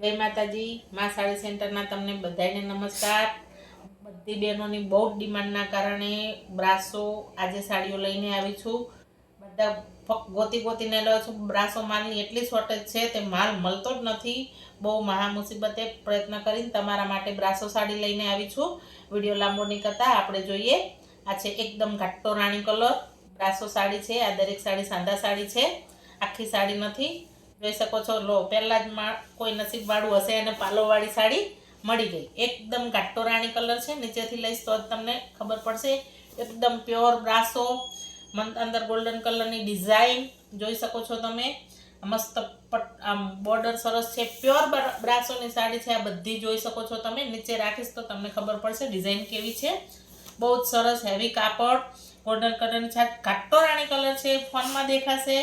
જય માતાજી માં સાડી સેન્ટરના તમને બધાને નમસ્કાર। બધી બહેનોની બહુ ડિમાન્ડના કારણે બ્રાસો આજે સાડીઓ લઈને આવી છું। બધા ગોતી ગોતીને લો છું। બ્રાસો માલની એટલી શોર્ટેજ છે તે માલ મળતો જ નથી। બહુ મહા મુસીબતે પ્રયત્ન કરીને તમારા માટે બ્રાસો સાડી લઈને આવી છું। વિડીયો લાંબો નહીં કરતા આપણે જોઈએ। આ છે એકદમ ઘાટો રાણી કલર બ્રાસો સાડી છે। આ દરેક સાડી સાદા સાડી છે, આખી સાડી નથી। જોઈ શકો છો। લો પહેલા જ કોઈ નસીબવાળું હશે અને પાલોવાળી સાડી મળી ગઈ। એકદમ ઘાટો રાણી કલર છે, નીચેથી લઈશ તો જ તમને ખબર પડશે। એકદમ પ્યોર બ્રાસો, અંદર ગોલ્ડન કલરની ડિઝાઇન જોઈ શકો છો તમે। મસ્ત આમ બોર્ડર સરસ છે, પ્યોર બ્રાસોની સાડી છે। આ બધી જોઈ શકો છો તમે। નીચે રાખીશ તો તમને ખબર પડશે ડિઝાઇન કેવી છે। બહુ જ સરસ હેવી કાપડ, ગોલ્ડન કલરની છે, ઘાટો રાણી કલર છે। ફોનમાં દેખાશે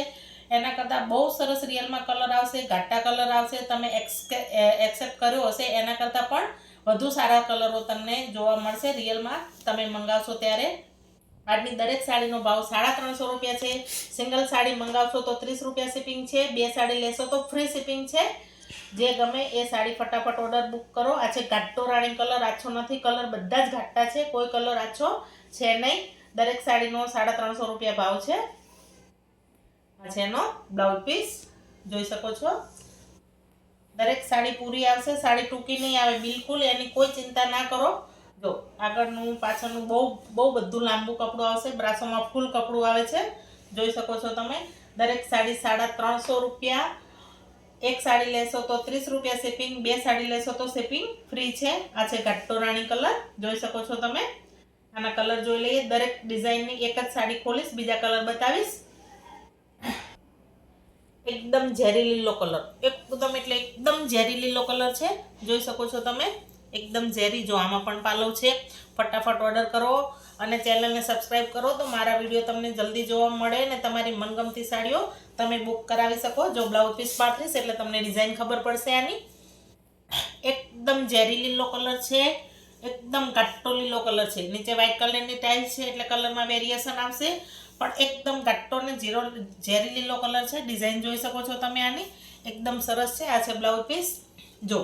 એના કરતાં બહુ સરસ રિયલમાં કલર આવશે, ઘાટા કલર આવશે। તમે એક્સેપ્ટ કર્યો હશે એના કરતાં પણ વધુ સારા કલરો તમને જોવા મળશે રિયલમાં તમે મંગાવશો ત્યારે। આજની દરેક સાડીનો ભાવ 350 રૂપિયા છે। સિંગલ સાડી મંગાવશો તો 30 રૂપિયા શિપિંગ છે, 2 સાડી લેશો તો ફ્રી શિપિંગ છે। જે ગમે એ સાડી ફટાફટ ઓર્ડર બુક કરો। આ છે ઘાટો રાણી કલર, આછો નથી કલર, બધા જ ઘાટા છે, કોઈ કલર આછો છે નહીં। દરેક સાડીનો 350 રૂપિયા ભાવ છે। આ છે એનો બ્લાઉઝ પીસ જોઈ શકો છો। દરેક સાડી પૂરી આવશે, સાડી ટૂંકી નહીં આવે બિલકુલ, એની કોઈ ચિંતા ના કરો। જો આગળનું પાછળનું બહુ બધું લાંબુ કપડું આવશે। બ્રાસોમાં ફૂલ કપડું આવે છે, જોઈ શકો છો તમે। દરેક સાડી 350 રૂપિયા। એક સાડી લેશો તો 30 રૂપિયા શિપિંગ, 2 સાડી લેશો તો શિપિંગ ફ્રી છે। આ છે ઘાટો રાણી કલર જોઈ શકો છો તમે। આના કલર જોઈ લઈએ। દરેક ડિઝાઇનની એક જ સાડી ખોલીશ, બીજા કલર બતાવીશ। એકદમ ઝેરી લીલો કલર, એકદમ એટલે એકદમ ઝેરી લીલો કલર છે, જોઈ શકો છો તમે। એકદમ ઝેરી, જો આમાં પણ પાલવ છે। ફટાફટ ઓર્ડર કરો અને ચેનલને સબસ્ક્રાઈબ કરો તો મારા વિડીયો તમને જલ્દી જોવા મળે ને તમારી મનગમતી સાડીઓ તમે બુક કરાવી શકો। જો બ્લાઉઝ પીસ પાથરીશ એટલે તમને ડિઝાઇન ખબર પડશે આની। એકદમ ઝેરી લીલો કલર છે, એકદમ ઘાટો લીલો કલર છે। નીચે વ્હાઇટ કલરની ટાઇલ્સ છે એટલે કલરમાં વેરિએશન આવશે, પણ એકદમ ઘાટો ને ઝેરી લીલો કલર છે। ડિઝાઇન જોઈ શકો છો તમે આની, એકદમ સરસ છે। આ છે બ્લાઉઝ પીસ। જો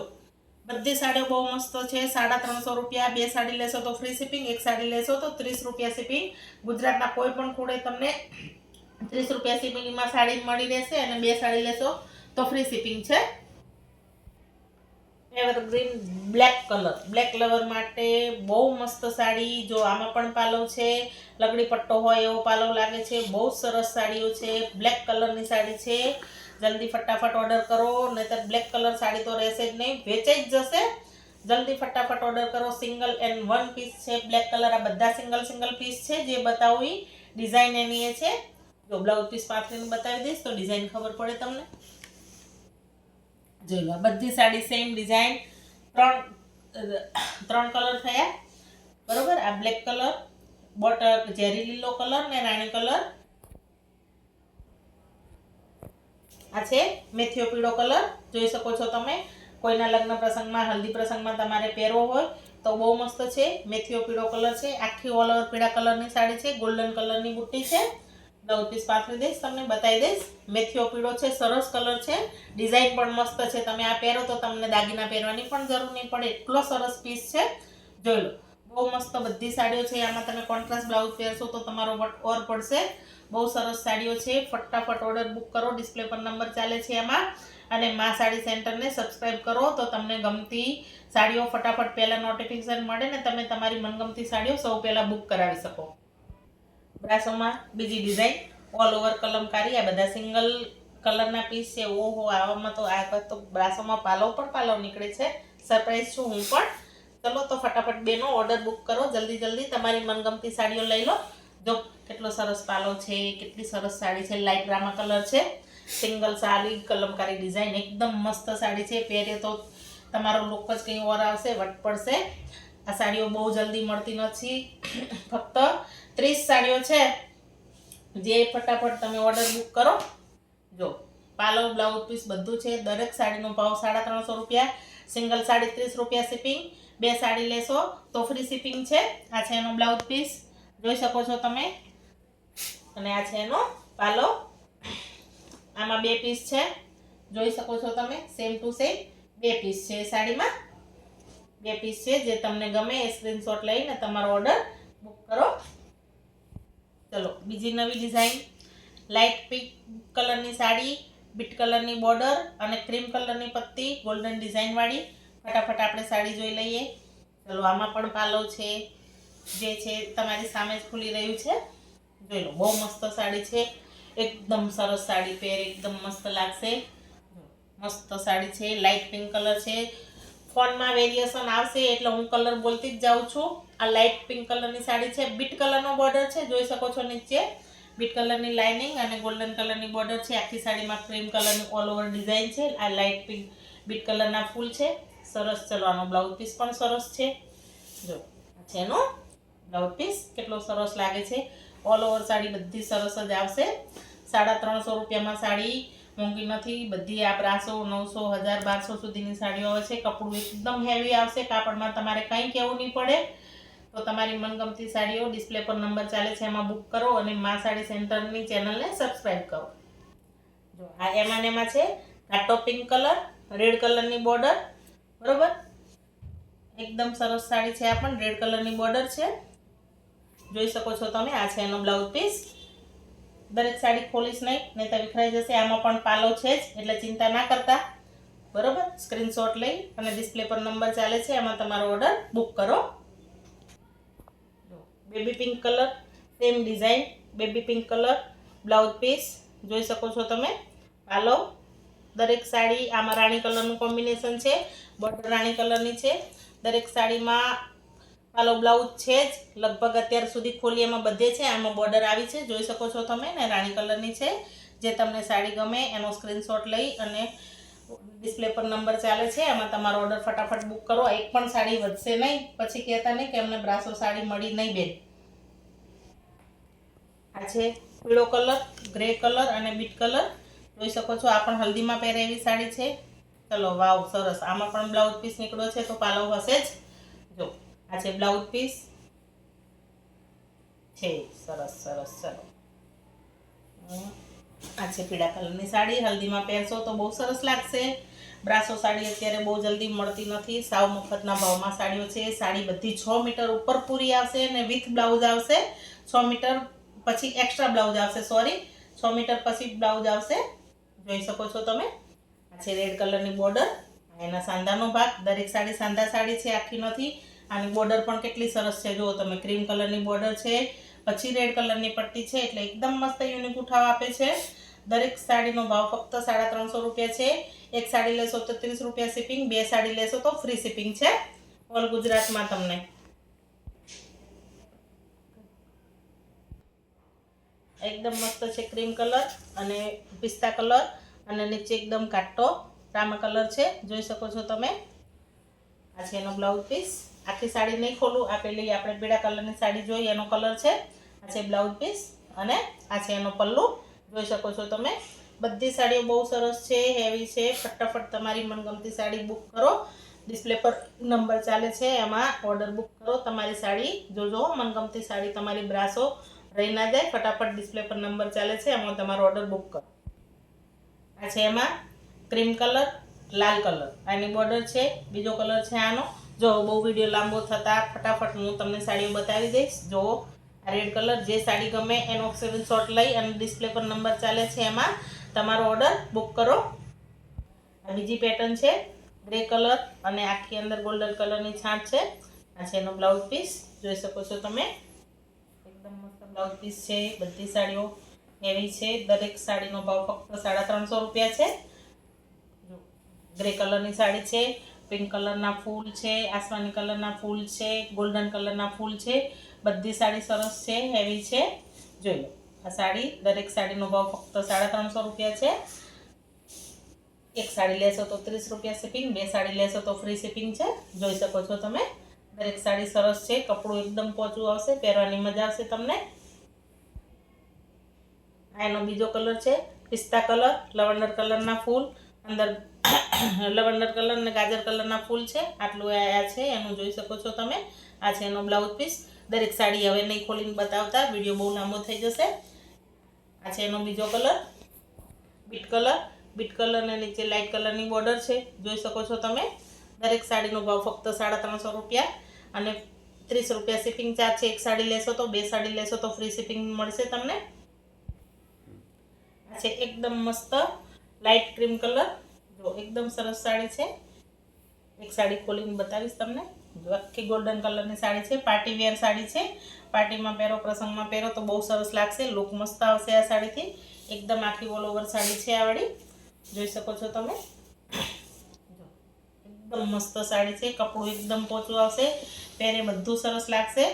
બધી સાડીઓ બહુ મસ્ત છે। 350 રૂપિયા, 2 સાડી લેશો તો ફ્રી શિપિંગ, 1 સાડી લેશો તો 30 રૂપિયા શિપિંગ। ગુજરાતના કોઈ પણ ખૂણે તમને 30 રૂપિયા શિપિંગમાં સાડી મળી રહેશે અને 2 સાડી લેશો તો ફ્રી શિપિંગ છે। Evergreen black colour, black lover માટે બહુ મસ્ત સાડી। જો આમાં પણ પાલવ છે, લગડી પટ્ટો હોય એવો પાલવ લાગે છે। બહુ સરસ સાડીઓ છે, બ્લેક કલરની સાડી છે। જલ્દી ફટાફટ ઓર્ડર કરો, નહીતર બ્લેક કલર સાડી તો રહેશે જ નહીં, વેચાઈ જ જશે। જલ્દી ફટાફટ ઓર્ડર કરો। સિંગલ એન્ડ વન પીસ છે બ્લેક કલર। આ બધા સિંગલ પીસ છે, જે બતાવું એ ડિઝાઇન એની એ છે। જો બ્લાઉઝ પીસ પાથરીને બતાવી દઈશ તો ડિઝાઇન ખબર પડે તમને। જોઈ લો બધી સાડી સેમ ડિઝાઇન, ત્રણ કલર થયા બરોબર। આ બ્લેક કલર, ઝેરી લીલો કલર ને રાણી કલર। આ છે મેથીઓ પીળો કલર, જોઈ શકો છો તમે। કોઈના લગ્ન પ્રસંગમાં, હલ્દી પ્રસંગમાં તમારે પહેરવો હોય તો બહુ મસ્ત છે। મેથીઓ પીળો કલર છે, આખી ઓલ ઓવર પીળા કલરની સાડી છે, ગોલ્ડન કલરની બુટ્ટી છે। બ્લાઉઝ પીસ પાથરી દઈશ, તમને બતાવી દઈશ। મેથીઓ પીળો છે, સરસ કલર છે, ડિઝાઇન પણ મસ્ત છે। તમે આ પહેરો તો તમને દાગીના પહેરવાની પણ જરૂર નહીં પડે, એટલો સરસ પીસ છે। જોઈ લો બહુ મસ્ત બધી સાડીઓ છે। આમાં તમે કોન્ટ્રાસ્ટ બ્લાઉઝ પહેરશો તો તમારો વટ ઓર પડશે। બહુ સરસ સાડીઓ છે, ફટાફટ ઓર્ડર બુક કરો। ડિસ્પ્લે પર નંબર ચાલે છે એમાં, અને માં સાડી સેન્ટરને સબસ્ક્રાઈબ કરો તો તમને ગમતી સાડીઓ ફટાફટ પહેલાં નોટિફિકેશન મળે ને તમે તમારી મનગમતી સાડીઓ સૌ પહેલાં બુક કરાવી શકો। બ્રાસોમાં બીજી ડિઝાઇન, ઓલ ઓવર કલમકારી, આ બધા સિંગલ કલરના પીસ છે। ઓહો, આવામાં તો આ બ્રાસોમાં પાલવ પણ પાલવ નીકળે છે। સરપ્રાઈઝ છું હું પણ। ચલો તો ફટાફટ બેનો ઓર્ડર બુક કરો, જલ્દી તમારી મનગમતી સાડીઓ લઈ લો। જો કેટલો સરસ પાલવ છે, કેટલી સરસ સાડી છે, લાઇટ રામા કલર છે। સિંગલ સાડી, કલમકારી ડિઝાઇન, એકદમ મસ્ત સાડી છે। પહેરે તો તમારો લુક જ કંઈ ઓર આવશે, વટ પડશે। આ સાડીઓ બહુ જલ્દી મળતી નથી, ફક્ત 30 સાડીઓ છે, જે ફટાફટ તમે ઓર્ડર બુક કરો। જો પાલવ, બ્લાઉઝ પીસ બધું છે। દરેક સાડીનો ભાવ 350 રૂપિયા। સિંગલ સાડી 30 રૂપિયા શિપિંગ, 2 સાડી લેશો તો ફ્રી શિપિંગ છે। આ છે એનો બ્લાઉઝ પીસ, જોઈ શકો છો તમે, અને આ છે એનો પાલવ। આમાં 2 પીસ છે, જોઈ શકો છો તમે, સેમ ટુ સેમ 2 પીસ છે સાડીમાં, 2 પીસ છે. જે તમને ગમે એ સ્ક્રીનશોટ લઈને તમારો ઓર્ડર બુક કરો. ચલો બીજી નવી ડિઝાઇન, લાઇટ પિંક કલરની સાડી, બીટ કલરની બોર્ડર અને ક્રીમ કલરની પટ્ટી, ગોલ્ડન ડિઝાઇન વાળી. ફટાફટ આપણે સાડી જોઈ લઈએ. ચલો આમાં પણ પાલવ છે, જે છે તમારી સામે જ ખુલી રહ્યું છે. જોઈ લો, બહુ મસ્ત સાડી છે, એકદમ સરસ સાડી પહેર, એકદમ મસ્ત લાગશે. મસ્ત સાડી છે, લાઇટ પિંક કલર છે. ફોનમાં વેરિએશન આવશે એટલે હું કલર બોલતી જ જાઉં છું. આ લાઇટ પિંક કલરની સાડી છે, બીટ કલરનો બોર્ડર છે, જોઈ શકો છો નીચે બીટ કલરની લાઇનિંગ અને ગોલ્ડન કલરની બોર્ડર છે. આખી સાડીમાં ક્રીમ કલરની ઓલ ઓવર ડિઝાઇન છે. આ લાઇટ પિંક બીટ કલરના ફૂલ છે, સરસ. ચલો આનો બ્લાઉઝ પીસ પણ સરસ છે. જો આ છે એનો બ્લાઉઝ પીસ, કેટલો સરસ લાગે છે. ઓલ ઓવર સાડી બધી સરસ જ આવશે. 350 રૂપિયામાં સાડી મોંઘી નથી. બધી આ 1200, 900, 1000, 1200 સુધીની સાડીઓ આવે છે. કપડું એકદમ હેવી આવશે, કાપડમાં તમારે કંઈ કહેવું નહીં પડે. તો તમારી મનગમતી સાડીઓ ડિસ્પ્લે પર નંબર ચાલે છે એમાં બુક કરો અને મા સાડી સેન્ટરની ચેનલને સબસ્ક્રાઈબ કરો. જો આ એમાં છે ઘાટો પિંક કલર, રેડ કલરની બોર્ડર, બરોબર. એકદમ સરસ સાડી છે. આ પણ રેડ કલરની બોર્ડર છે, જોઈ શકો છો તમે. આ છે એનો બ્લાઉઝ પીસ. દરેક સાડી ખોલીશ નહીં તો વિખરાઈ જશે. આમાં પણ પાલવ છે જ, એટલે ચિંતા ના કરતા, બરોબર. સ્ક્રીનશોટ લઈ અને ડિસ્પ્લે પર નંબર ચાલે છે એમાં તમારો ઓર્ડર બુક કરો. Baby pink colour, same design, baby pink colour, blouse piece જોઈ શકો છો તમે. પાલવ, દરેક સાડી આમાં રાણી કલરનું કોમ્બિનેશન છે, બોર્ડર રાણી કલરની છે. દરેક સાડીમાં પાલવ બ્લાઉઝ છે જ, લગભગ અત્યાર સુધી ખોલી એમાં બધે છે. આમાં બોર્ડર આવી છે, જોઈ શકો છો તમે, ને રાણી કલરની છે. જે તમને સાડી ગમે એનો સ્ક્રીનશોટ લઈ અને ડિસ્પ્લે પર નંબર ચાલે છે એમાં તમારો ઓર્ડર ફટાફટ બુક કરો. એક પણ સાડી વધશે નહીં, પછી કહેતા નહીં કે અમને 1200 સાડી મળી નહીં બેન. આ છે પીળો કલર, ગ્રે કલર અને બીટ કલર, જોઈ શકો છો. આ પણ હલ્દીમાં પહેરે એવી સાડી છે. ચલો વાવ, સરસ. આમાં પણ બ્લાઉઝ પીસ નીકળ્યો છે તો પાલવ હશે જ. જો આ છે બ્લાઉઝ પીસ છે, સરસ સરસ. ચલો આ છે પીળા કલરની સાડી, હલ્દીમાં પહેરશો તો બહુ સરસ લાગશે. 1200 સાડી અત્યારે બહુ જલ્દી મળતી નથી. સાવ મફતના ભાવમાં સાડીઓ છે. સાડી બધી 6 મીટર ઉપર પૂરી આવશે અને વિથ બ્લાઉઝ આવશે. 6 મીટર પછી એક્સ્ટ્રા બ્લાઉઝ આવશે, સોરી, 6 મીટર પછી બ્લાઉઝ આવશે, જોઈ શકો છો તમે. આ છે રેડ કલરની બોર્ડર, એના સાંધાનો ભાગ. દરેક સાડી સાંધા સાડી છે, આખી નથી. આની બોર્ડર પણ કેટલી સરસ છે, જુઓ તમે. ક્રીમ કલરની બોર્ડર છે, પછી રેડ કલરની પટ્ટી છે, એટલે એકદમ મસ્ત યુનિક ઉઠાવ આપે છે. દરેક સાડીનો ભાવ ફક્ત 350 રૂપિયા છે. એક સાડી લેશો તો 30 રૂપિયા શિપિંગ, 2 સાડી લેશો તો ફ્રી શિપિંગ છે ઓલ ગુજરાતમાં તમને. એકદમ મસ્ત છે, ક્રીમ કલર અને પિસ્તા કલર અને નીચે એકદમ ઘાટો રામા કલર છે, જોઈ શકો છો તમે. આ છે એનો બ્લાઉઝ પીસ. આખી સાડી નહીં ખોલું, આ પેલી આપણે પીળા કલરની સાડી જોઈ એનો કલર છે. આ છે બ્લાઉઝ પીસ અને આ છે એનો પલ્લુ, જોઈ શકો છો તમે. બધી સાડીઓ બહુ સરસ છે, હેવી છે. ફટાફટ તમારી મનગમતી સાડી બુક કરો. ડિસ્પ્લે પર નંબર ચાલે છે એમાં ઓર્ડર બુક કરો. તમારી સાડી જોજો, મનગમતી સાડી તમારી 1200 રહી ના જાય. ફટાફટ ડિસ્પ્લે પર નંબર ચાલે છે એમાં તમારો ઓર્ડર બુક કરો. આ છે એમાં ક્રીમ કલર, લાલ કલર, આની બોર્ડર છે. બીજો કલર છે આનો. જો બહુ વિડીયો લાંબો થતા ફટાફટ હું તમને સાડીઓ બતાવી દઈશ. જો આ રેડ કલર, જે સાડી ગમે એનો સ્ક્રીનશોટ લઈ અને ડિસ્પ્લે પર નંબર ચાલે છે એમાં તમારો ઓર્ડર બુક કરો. આ બીજી પેટર્ન છે, ગ્રે કલર અને આખી અંદર ગોલ્ડન કલરની છાંટ છે. આ છે એનો બ્લાઉઝ પીસ, જોઈ શકો છો તમે. એકદમ મસ્ત બ્લાઉઝ પીસ છે. બધી સાડીઓ એવી છે. દરેક સાડીનો ભાવ ફક્ત 350 રૂપિયા છે. ગ્રે કલરની સાડી છે, પિંક કલરના ફૂલ છે, આસમાની કલરના ફૂલ છે, ગોલ્ડન કલરના ફૂલ છે. બધી સાડી સરસ છે, હેવી છે. જોઈ લો આ સાડી. દરેક સાડીનો ભાવ ફક્ત 350 રૂપિયા છે. એક સાડી લેશો તો 30 રૂપિયા શિપિંગ, 2 સાડી લેશો તો ફ્રી શિપિંગ છે, જોઈ શકો છો તમે. દરેક સાડી સરસ છે, કપડું એકદમ પોચું આવશે, પહેરવાની મજા આવશે તમને. આ એનો બીજો કલર છે, પિસ્તા કલર, લવંડર કલરના ફૂલ, અંદર લવંડર કલર અને ગાજર કલરના ફૂલ છે. આટલું આ છે એનું, જોઈ શકો છો તમે. આ છે એનો બ્લાઉઝ પીસ. દરેક સાડી હવે નહીં ખોલીને બતાવતા, વિડીયો બહુ લાંબો થઈ જશે. આ છે એનો બીજો colour, bit colour, bit colour ને નીચે લાઇટ કલરની બોર્ડર છે, જોઈ શકો છો તમે. દરેક સાડીનો ભાવ ફક્ત 350 રૂપિયા અને 30 રૂપિયા શિપિંગ ચાર્જ છે. એક સાડી લેશો તો 2 સાડી લેશો તો ફ્રી શિપિંગ મળશે તમને. આ છે એકદમ મસ્ત લાઇટ ક્રીમ કલર, જો એકદમ સરસ સાડી છે. એક સાડી ખોલીને બતાવીશ તમને. જો આખી ગોલ્ડન કલરની સાડી છે, પાર્ટી વેર સાડી છે. પાર્ટીમાં પહેરો, પ્રસંગમાં પહેરો તો બહુ સરસ લાગશે, લુક મસ્ત આવશે આ સાડીથી. એકદમ આખી ઓલ ઓવર સાડી છે આ વાળી, જોઈ શકો છો તમે. એકદમ મસ્ત સાડી છે, કપડું એકદમ પોચું આવશે, પહેરે બધું સરસ લાગશે.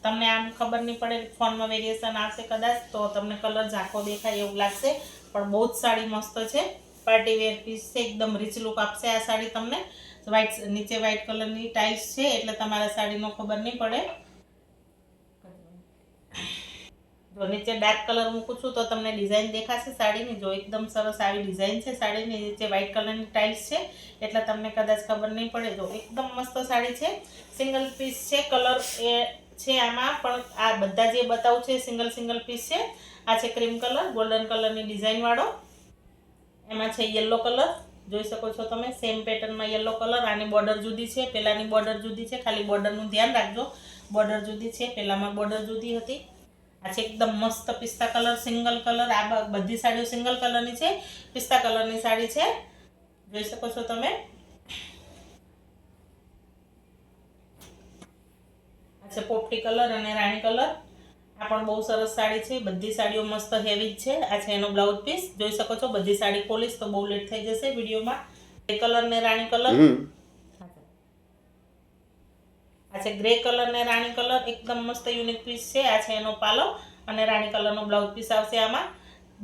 તમને આમ ખબર નહીં પડે, ફોનમાં વેરિએશન આવશે કદાચ તો તમને કલર ઝાંખો દેખાય એવું લાગશે, પણ બહુ જ સાડી મસ્ત છે. પાર્ટી વેર પીસ છે, એકદમ રીચ લુક આપશે આ સાડી તમને. વ્હાઈટ નીચે વ્હાઈટ કલરની ટાઇલ્સ છે એટલે તમારા સાડીનો ખબર નહીં પડે. જો નીચે ડાર્ક કલર મૂકું છું તો તમને ડિઝાઇન દેખાશે સાડીની. જો એકદમ સરસ આવી ડિઝાઇન છે સાડીની, નીચે વ્હાઈટ કલરની ટાઇલ્સ છે એટલે તમને કદાચ ખબર નહીં પડે. જો એકદમ મસ્ત સાડી છે, સિંગલ પીસ છે. કલર એ છે આમાં, પણ આ બધા જે બતાવું છે સિંગલ પીસ છે. આ છે ક્રીમ કલર, ગોલ્ડન કલરની ડિઝાઇન વાળો. એમાં છે યલો કલર, જોઈ શકો છો તમે. સેમ પેટર્નમાં યલો કલર. આની બોર્ડર જુદી છે, પહેલાની બોર્ડર જુદી છે, ખાલી બોર્ડરનું ધ્યાન રાખજો. બોર્ડર જુદી છે, પહેલામાં બોર્ડર જુદી હતી. આ છે એકદમ મસ્ત પિસ્તા કલર, સિંગલ કલર. આ બધી સાડીઓ સિંગલ કલરની છે, પિસ્તા કલરની સાડી છે, જોઈ શકો છો તમે. આ છે પોપટી કલર અને રાણી કલર. આ પણ બહુ સરસ સાડી છે, બધી સાડીઓ મસ્ત હેવી જ છે. આ છે એનો બ્લાઉઝ પીસ, જોઈ શકો છો. બધી સાડી ખોલીશ તો બહુ લેટ થઈ જશે વિડીયોમાં. ગ્રે કલર ને રાણી કલર. આ છે ગ્રે કલર ને રાણી કલર, એકદમ મસ્ત યુનિક પીસ છે. આ છે એનો પાલો અને રાણી કલરનો બ્લાઉઝ પીસ આવશે આમાં.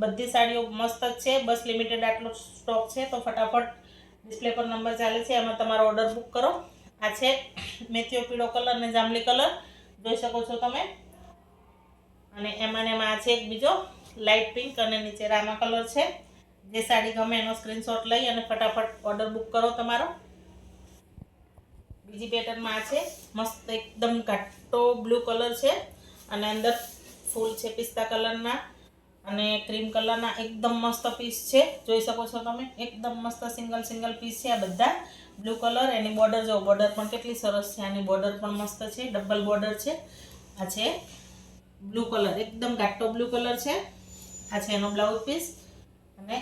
બધી સાડીઓ મસ્ત જ છે, બસ લિમિટેડ આટલો સ્ટોક છે તો ફટાફટ ડિસ્પ્લે પર નંબર ચાલે છે, એમાં તમારો ઓર્ડર બુક કરો. આ છે મેથીઓ પીળો કલર ને જાંબલી કલર, જોઈ શકો છો તમે. અને એમાં આ છે એક બીજો લાઇટ પિંક અને નીચે રામા કલર છે. જે સાડી ગમે એનો સ્ક્રીનશોટ લઈ અને ફટાફટ ઓર્ડર બુક કરો તમારો. બીજી પેટર્નમાં આ છે મસ્ત એકદમ ઘાટો બ્લુ કલર છે અને અંદર ફૂલ છે પિસ્તા કલરના અને ક્રીમ કલરના. એકદમ મસ્ત પીસ છે, જોઈ શકો છો તમે. એકદમ મસ્ત સિંગલ પીસ છે આ બધા. બ્લુ કલર, એની બોર્ડર જો, બોર્ડર પણ કેટલી સરસ છે. આની બોર્ડર પણ મસ્ત છે, ડબલ બોર્ડર છે. આ છે બ્લુ કલર, એકદમ ઘાટો બ્લુ કલર છે. આ છે એનો બ્લાઉઝ પીસ અને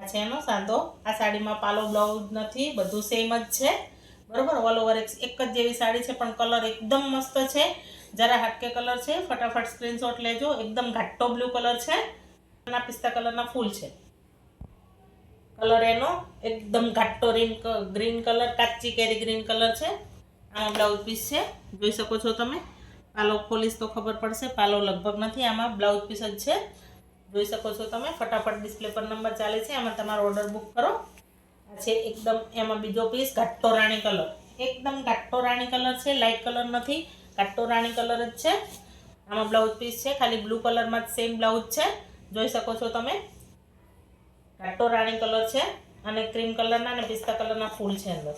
આ છે એનો સાદો. આ સાડીમાં પાલો બ્લાઉઝ નથી, બધું સેમ જ છે, બરોબર. ઓલ ઓવર એક જ જેવી સાડી છે, પણ કલર એકદમ મસ્ત છે. જરા હટકે કલર છે, ફટાફટ સ્ક્રીનશોટ લેજો. એકદમ ઘાટો બ્લુ કલર છે, અને પિસ્તા કલરના ફૂલ છે. કલર એનો એકદમ ઘાટો ગ્રીન કલર, કાચી કેરી ગ્રીન કલર છે. આનો બ્લાઉઝ પીસ છે, જોઈ શકો છો તમે. પાલો ખોલીશ તો ખબર પડશે, પાલો લગભગ નથી આમાં, બ્લાઉઝ પીસ જ છે, જોઈ શકો છો તમે. ફટાફટ ડિસ્પ્લે પર નંબર ચાલે છે, એમાં તમારો ઓર્ડર બુક કરો. આ છે એકદમ એમાં બીજો પીસ ઘાટો રાણી કલર, એકદમ ઘાટો રાણી કલર છે, લાઇટ કલર નથી, ઘાટો રાણી કલર જ છે. આમાં બ્લાઉઝ પીસ છે, ખાલી બ્લુ કલરમાં જ સેમ બ્લાઉઝ છે, જોઈ શકો છો તમે. ઘાટો રાણી કલર છે અને ક્રીમ કલરના અને પિસ્તા કલરના ફૂલ છે અંદર.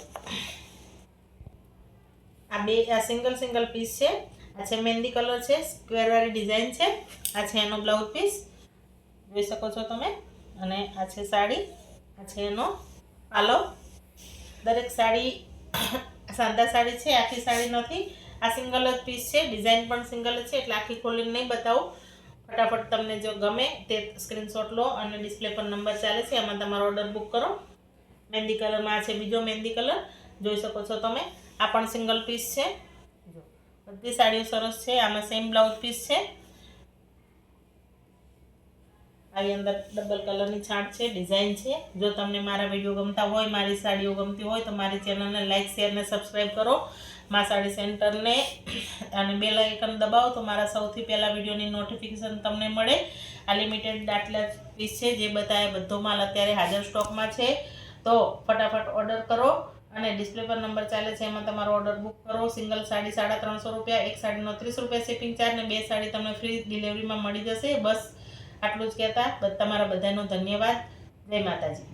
આ સિંગલ પીસ છે. આ છે મહેંદી કલર છે, સ્ક્વેર વાળી ડિઝાઇન છે. આ છે એનો બ્લાઉઝ પીસ, જોઈ શકો છો તમે. અને આ છે સાડી, આ છે એનો પાલો. દરેક સાડી સાદા સાડી છે, આખી સાડી નથી. આ સિંગલ જ પીસ છે, ડિઝાઇન પણ સિંગલ જ છે એટલે આખી ખોલીને નહીં બતાવું. ફટાફટ તમને જો ગમે તે સ્ક્રીનશોટ લો અને ડિસ્પ્લે પર નંબર ચાલે છે, એમાં તમારો ઓર્ડર બુક કરો. મહેંદી કલરમાં આ છે બીજો મહેંદી કલર, જોઈ શકો છો તમે. આ પણ સિંગલ પીસ છે. જો બધી સાડીઓ સરસ છે, આમાં સેમ બ્લાઉઝ પીસ છે. આવી અંદર ડબલ કલરની છાંટ છે, ડિઝાઇન છે. જો તમને મારા વિડીયો ગમતા હોય, મારી સાડીઓ ગમતી હોય તો મારી ચેનલને લાઇક, શેર ને સબસ્ક્રાઈબ કરો. મા સાડી સેન્ટરને અને બેલ આઇકન દબાવો તો મારા સૌથી પહેલાં વિડીયોની નોટિફિકેશન તમને મળે. આ લિમિટેડ આટલા પીસ છે, જે બતાવ્યા બધો માલ અત્યારે હાજર સ્ટોકમાં છે. તો ફટાફટ ઓર્ડર કરો અને ડિસ્પ્લે પર નંબર ચાલે છે, એમાં તમારો ઓર્ડર બુક કરો. સિંગલ સાડી 350 રૂપિયા, એક સાડીનો 30 રૂપિયા શિપિંગ ચાર્જ ને 2 સાડી તમને ફ્રી ડિલિવરીમાં મળી જશે. બસ આટલું જ કહેતા તમારા બધાનો ધન્યવાદ. જય માતાજી.